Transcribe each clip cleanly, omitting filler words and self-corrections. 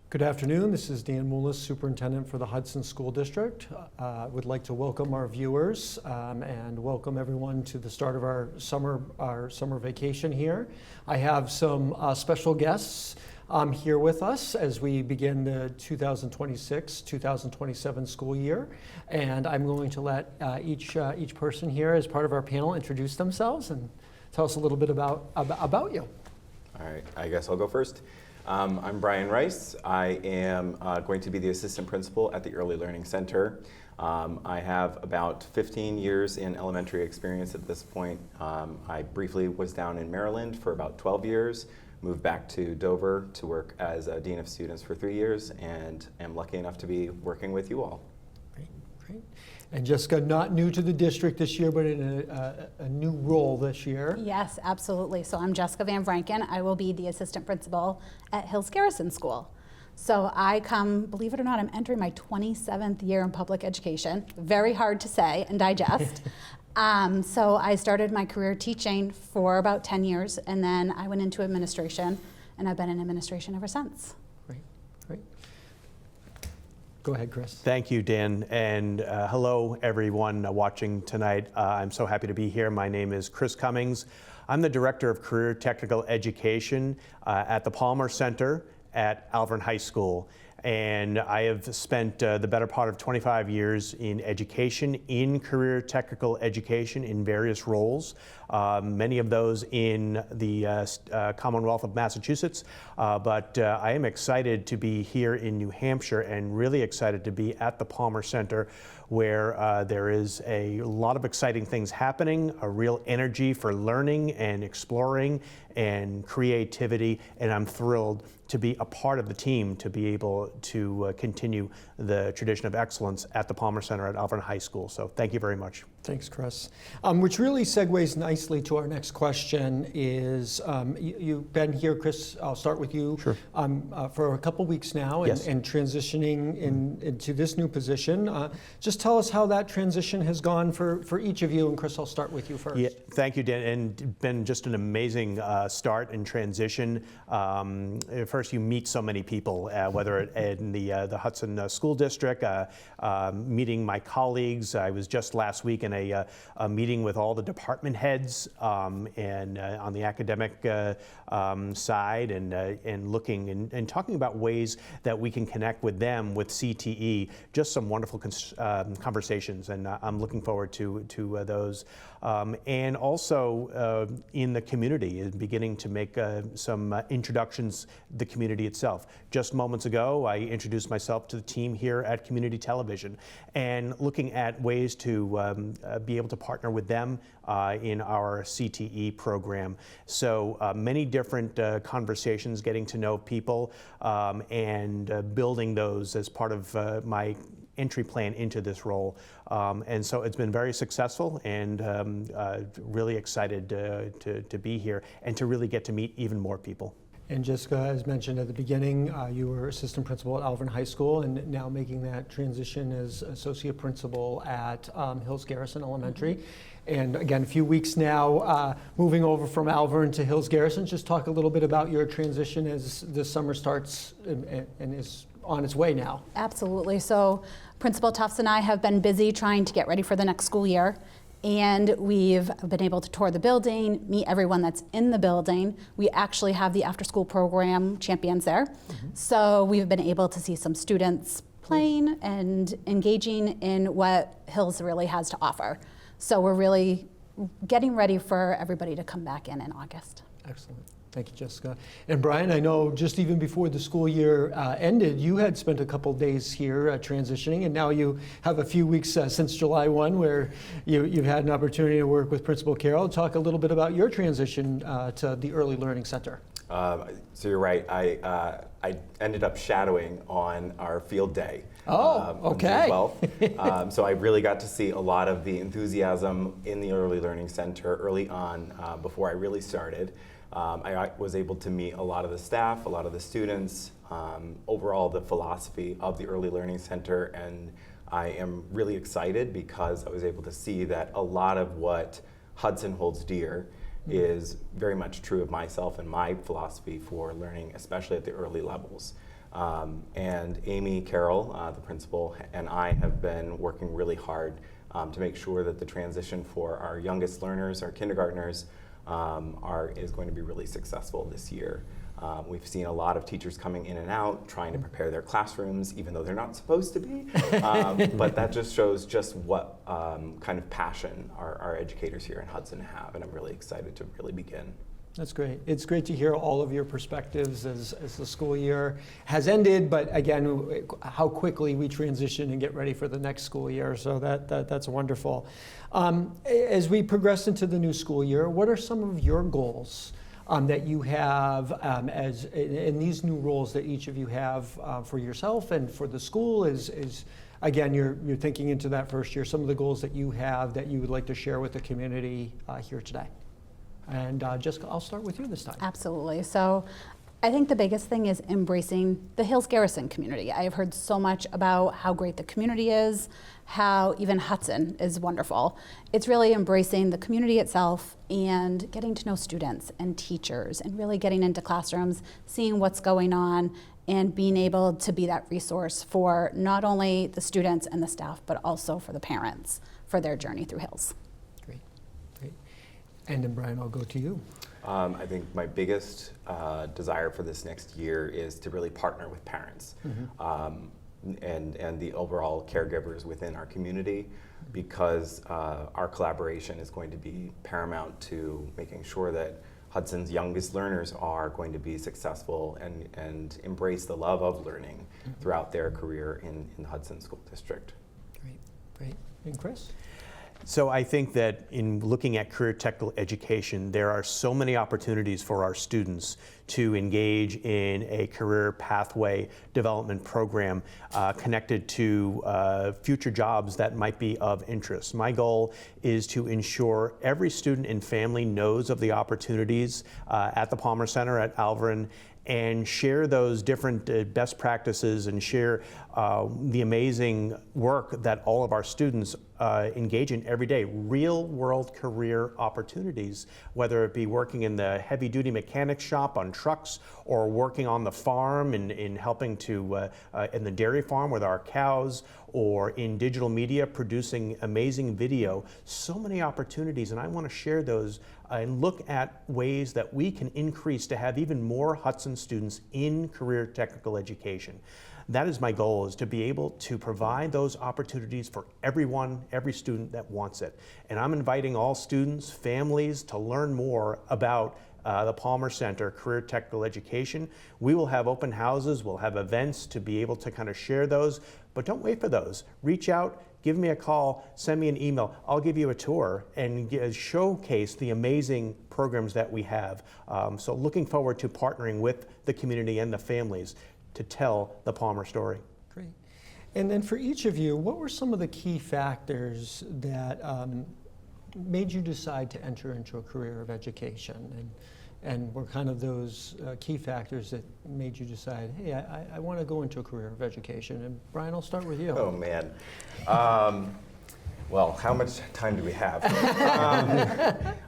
Good afternoon. This is Dan Moulis, Superintendent for the Hudson School District. Would like to welcome our viewers and welcome everyone to the start of our summer vacation here. I have some special guests here with us as we begin the 2026-2027 school year, and I'm going to let each person here as part of our panel introduce themselves and tell us a little bit about you. All right, I guess I'll go first. I'm Brian Rice. I am going to be the assistant principal at the Early Learning Center. I have about 15 years in elementary experience at this point. I briefly was down in Maryland for about 12 years, moved back to Dover to work as a Dean of Students for 3 years, and am lucky enough to be working with you all. Great. And Jessica, not new to the district this year, but in a new role this year. Yes, absolutely. So I'm Jessica Van Vranken. I will be the assistant principal at Hills Garrison School. So I come, believe it or not, I'm entering my 27th year in public education. Very hard to say and digest. So I started my career teaching for about 10 years, and then I went into administration, and I've been in administration ever since. Great. Go ahead, Chris. Thank you, Dan, and hello everyone watching tonight. I'm so happy to be here. My name is Chris Cummings. I'm the Director of Career Technical Education at the Palmer Center at Alvern High School. And I have spent the better part of 25 years in education, in career technical education in various roles, many of those in the Commonwealth of Massachusetts. But I am excited to be here in New Hampshire and really excited to be at the Palmer Center, where there is a lot of exciting things happening, a real energy for learning and exploring and creativity, and I'm thrilled to be a part of the team to be able to continue the tradition of excellence at the Palmer Center at Alvern High School. So thank you very much. Thanks, Chris. Which really segues nicely to our next question is, you've been here, Chris, I'll start with you. Sure. For a couple weeks now and, Yes. and transitioning into this new position. Just tell us how that transition has gone for each of you, and Chris, I'll start with you first. Yeah, thank you, Dan, and been just an amazing start and transition. First, you meet so many people, whether in the Hudson School District, meeting my colleagues. I was just last week in a meeting with all the department heads and on the academic side, and looking and talking about ways that we can connect with them with CTE. Just some wonderful conversations, and I'm looking forward to those. And also in the community, beginning to make some introductions the community itself. Just moments ago, I introduced myself to the team here at Community Television, and looking at ways to be able to partner with them in our CTE program. So many different conversations, getting to know people, and building those as part of my entry plan into this role. And so it's been very successful, and really excited to be here and to really get to meet even more people. And Jessica, as mentioned at the beginning, you were assistant principal at Alvern High School, and now making that transition as associate principal at Hills Garrison Elementary. Mm-hmm. And again, a few weeks now, moving over from Alvern to Hills Garrison. Just talk a little bit about your transition as the summer starts and is on its way now. Absolutely. So Principal Tufts and I have been busy trying to get ready for the next school year. And we've been able to tour the building, meet everyone that's in the building. We actually have the after-school program champions there. Mm-hmm. So we've been able to see some students playing and engaging in what Hills really has to offer. So we're really getting ready for everybody to come back in August. Excellent. Thank you, Jessica. And Brian, I know just even before the school year ended, you had spent a couple days here transitioning, and now you have a few weeks since July 1 where you've had an opportunity to work with Principal Carroll. Talk a little bit about your transition to the Early Learning Center. So you're right, I ended up shadowing on our field day. Okay. On June 12th. So I really got to see a lot of the enthusiasm in the Early Learning Center early on before I really started. I was able to meet a lot of the staff, a lot of the students, overall the philosophy of the Early Learning Center, and I am really excited because I was able to see that a lot of what Hudson holds dear is very much true of myself and my philosophy for learning, especially at the early levels. And Amy Carroll, the principal, and I have been working really hard to make sure that the transition for our youngest learners, our kindergartners, is going to be really successful this year. We've seen a lot of teachers coming in and out, trying to prepare their classrooms, even though they're not supposed to be. But that just shows just what kind of passion our educators here in Hudson have, and I'm really excited to really begin. That's great. It's great to hear all of your perspectives as the school year has ended, but again, how quickly we transition and get ready for the next school year. So that's wonderful. As we progress into the new school year, what are some of your goals that you have as in these new roles that each of you have for yourself and for the school? Is again, you're thinking into that first year, some of the goals that you have that you would like to share with the community here today. And Jessica, I'll start with you this time. Absolutely. So I think the biggest thing is embracing the Hills Garrison community. I have heard so much about how great the community is, how even Hudson is wonderful. It's really embracing the community itself and getting to know students and teachers and really getting into classrooms, seeing what's going on, and being able to be that resource for not only the students and the staff, but also for the parents for their journey through Hills. Great. And then Brian, I'll go to you. I think my biggest desire for this next year is to really partner with parents and the overall caregivers within our community, because our collaboration is going to be paramount to making sure that Hudson's youngest learners are going to be successful and embrace the love of learning throughout their career in the Hudson School District. Great. And Chris? So I think that in looking at career technical education, there are so many opportunities for our students to engage in a career pathway development program connected to future jobs that might be of interest. My goal is to ensure every student and family knows of the opportunities at the Palmer Center at Alverin, and share those different best practices and share the amazing work that all of our students engage in every day. Real world career opportunities, whether it be working in the heavy duty mechanic shop on trucks or working on the farm in helping to, in the dairy farm with our cows, or in digital media producing amazing video. So many opportunities, and I want to share those and look at ways that we can increase to have even more Hudson students in career technical education. That is my goal, is to be able to provide those opportunities for everyone, every student that wants it. And I'm inviting all students, families to learn more about the Palmer Center Career Technical Education. We will have open houses, we'll have events to be able to kind of share those, but don't wait for those. Reach out, give me a call, send me an email. I'll give you a tour and showcase the amazing programs that we have. So looking forward to partnering with the community and the families to tell the Palmer story. Great. And then for each of you, what were some of the key factors that made you decide to enter into a career of education? And were kind of those key factors that made you decide, hey, I want to go into a career of education? And Brian, I'll start with you. Oh man. Well, how much time do we have?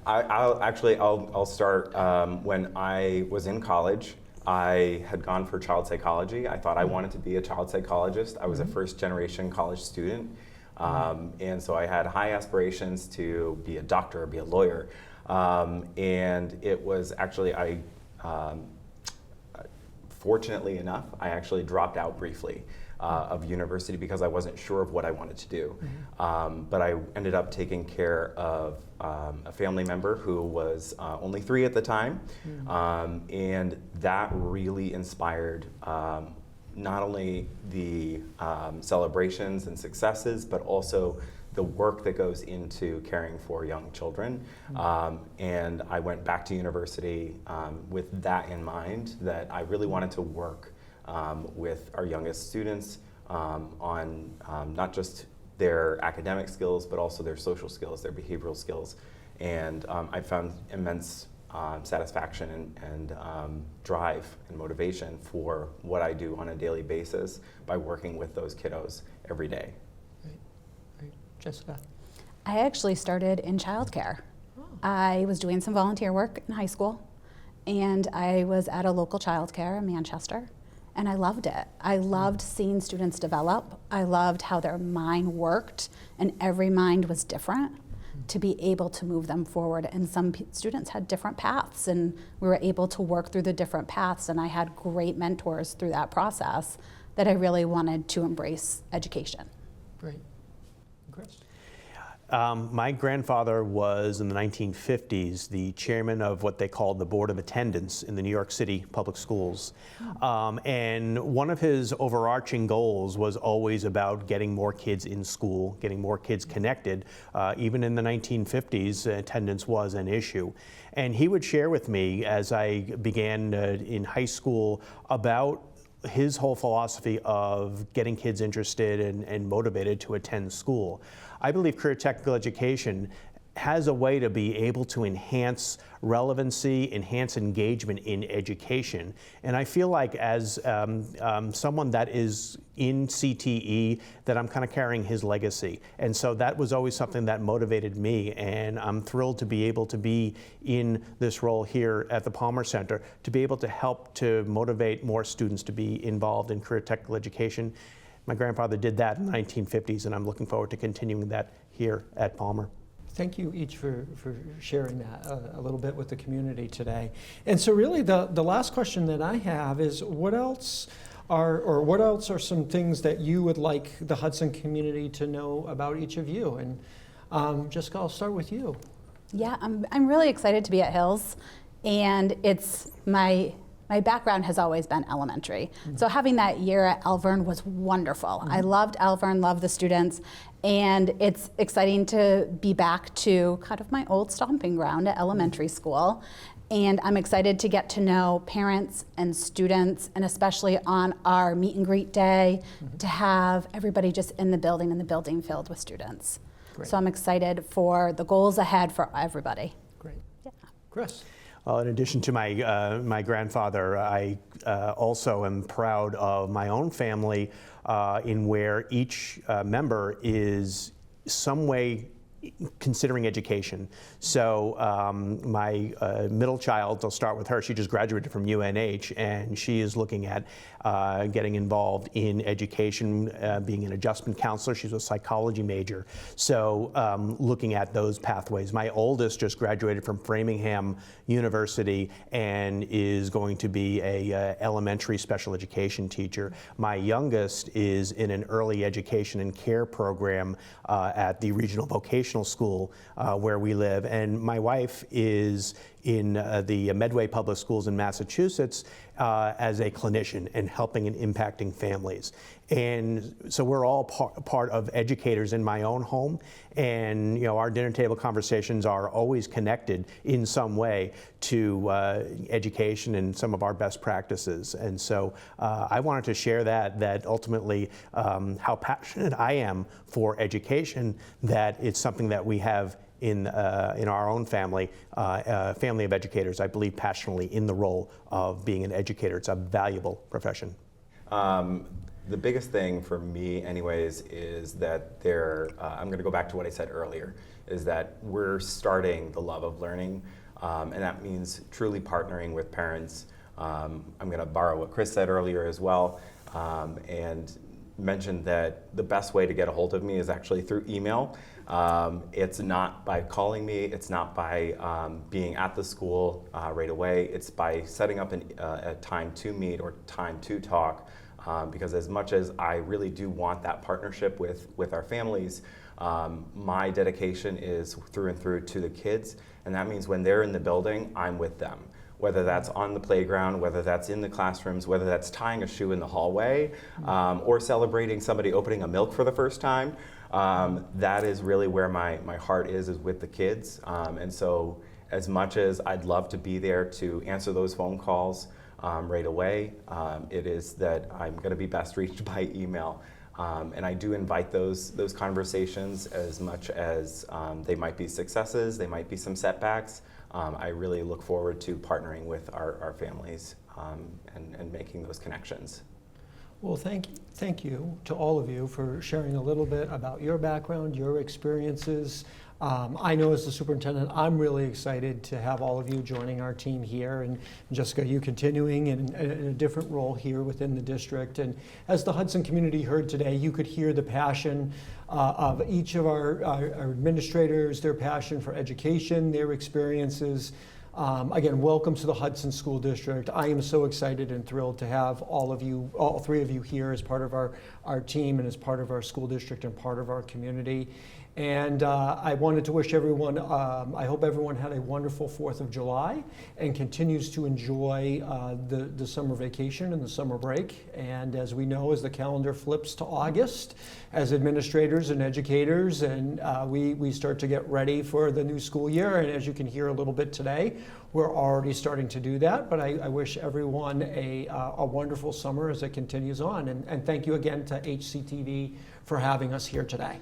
I'll start when I was in college. I had gone for child psychology. I thought I wanted to be a child psychologist. I was a first generation college student. And so I had high aspirations to be a doctor or be a lawyer. And it was actually, fortunately enough, I actually dropped out briefly of university because I wasn't sure of what I wanted to do. But I ended up taking care of a family member who was only 3 at the time. And that really inspired not only the celebrations and successes, but also the work that goes into caring for young children. And I went back to university with that in mind, that I really wanted to work with our youngest students on not just their academic skills, but also their social skills, their behavioral skills. And I found immense satisfaction and drive and motivation for what I do on a daily basis by working with those kiddos every day. Great. Jessica? I actually started in childcare. I was doing some volunteer work in high school, and I was at a local childcare in Manchester, and I loved it. I loved seeing students develop. I loved how their mind worked, and every mind was different, to be able to move them forward. And some students had different paths, and we were able to work through the different paths, and I had great mentors through that process that I really wanted to embrace education. Great. Chris? My grandfather was, in the 1950s, the chairman of what they called the Board of Attendance in the New York City public schools. And one of his overarching goals was always about getting more kids in school, getting more kids connected. Even in the 1950s, attendance was an issue. And he would share with me, as I began in high school, about his whole philosophy of getting kids interested and motivated to attend school. I believe career technical education has a way to be able to enhance relevancy, enhance engagement in education. And I feel like as someone that is in CTE, that I'm kind of carrying his legacy. And so that was always something that motivated me, and I'm thrilled to be able to be in this role here at the Palmer Center, to be able to help to motivate more students to be involved in career technical education. My grandfather did that in the 1950s, and I'm looking forward to continuing that here at Palmer. Thank you each for sharing that a little bit with the community today. And so really the last question that I have is, what else are some things that you would like the Hudson community to know about each of you? And Jessica, I'll start with you. Yeah, I'm really excited to be at Hills, and it's my background has always been elementary. So having that year at Elvern was wonderful. I loved Elvern, loved the students, and it's exciting to be back to kind of my old stomping ground at elementary school. And I'm excited to get to know parents and students, and especially on our meet and greet day, to have everybody just in the building filled with students. Great. So I'm excited for the goals ahead for everybody. Great. Yeah. Chris? Well, in addition to my grandfather, I also am proud of my own family, in where each member is some way considering education. So my middle child, I'll start with her, she just graduated from UNH, and she is looking at getting involved in education, being an adjustment counselor. She's a psychology major. So looking at those pathways. My oldest just graduated from Framingham University and is going to be a elementary special education teacher. My youngest is in an early education and care program at the regional vocational school where we live. And my wife is in the Medway Public Schools in Massachusetts as a clinician and helping and impacting families. And so we're all part of educators in my own home, and our dinner table conversations are always connected in some way to education and some of our best practices. And so I wanted to share that ultimately how passionate I am for education, that it's something that we have in our own family, family of educators. I believe passionately in the role of being an educator. It's a valuable profession. The biggest thing for me anyways is that I'm going to go back to what I said earlier, is that we're starting the love of learning, and that means truly partnering with parents. I'm going to borrow what Chris said earlier as well, and mention that the best way to get a hold of me is actually through email. It's not by calling me, it's not by being at the school right away, it's by setting up a time to meet or time to talk, because as much as I really do want that partnership with our families, my dedication is through and through to the kids, and that means when they're in the building, I'm with them. Whether that's on the playground, whether that's in the classrooms, whether that's tying a shoe in the hallway, or celebrating somebody opening a milk for the first time, that is really where my heart is with the kids. And so as much as I'd love to be there to answer those phone calls right away, it is that I'm going to be best reached by email. And I do invite those conversations, as much as they might be successes, they might be some setbacks. I really look forward to partnering with our families and making those connections. Well, thank you to all of you for sharing a little bit about your background, your experiences, I know as the superintendent, I'm really excited to have all of you joining our team here, and Jessica, you continuing in a different role here within the district. And as the Hudson community heard today, you could hear the passion of each of our administrators, their passion for education, their experiences. Again, welcome to the Hudson School District. I am so excited and thrilled to have all of you, all three of you here as part of our team and as part of our school district and part of our community. And I wanted to wish everyone, I hope everyone had a wonderful 4th of July and continues to enjoy the summer vacation and the summer break. And as we know, as the calendar flips to August, as administrators and educators, and we start to get ready for the new school year. And as you can hear a little bit today, we're already starting to do that. But I wish everyone a wonderful summer as it continues on. And thank you again to HCTV for having us here today.